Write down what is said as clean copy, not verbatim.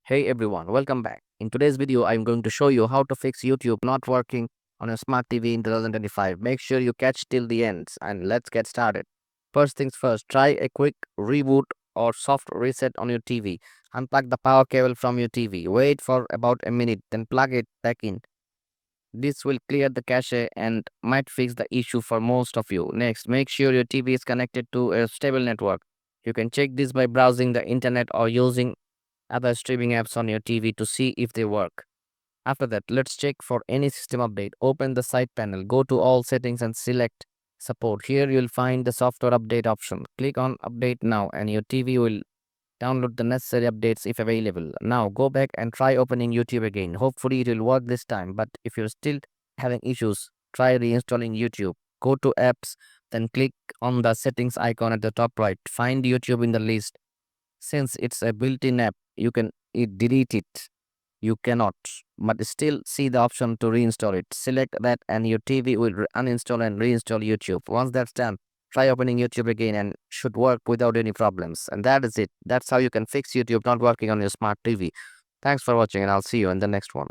Hey everyone, welcome back. In today's video, I'm going to show you how to fix YouTube not working on your smart TV in 2025. Make sure you catch till the end and let's get started. First things first, try a quick reboot or soft reset on your TV. Unplug the power cable from your TV. Wait for about a minute, then plug it back in. This will clear the cache and might fix the issue for most of you. Next, make sure your TV is connected to a stable network. You can check this by browsing the internet or using other streaming apps on your TV to see if they work. After that, let's check for any system update. Open the side panel, go to all settings and select support. Here you'll find the software update option. Click on update now and your TV will download the necessary updates if available. Now go back and try opening YouTube again. Hopefully it will work this time, but if you're still having issues, try reinstalling YouTube. Go to apps, then click on the settings icon at the top right. Find YouTube in the list. Since it's a built-in app, you can delete it. You cannot, but still see the option to reinstall it. Select that and your TV will uninstall and reinstall YouTube. Once that's done, try opening YouTube again and should work without any problems. And that is it. That's how you can fix YouTube not working on your smart TV. Thanks for watching and I'll see you in the next one.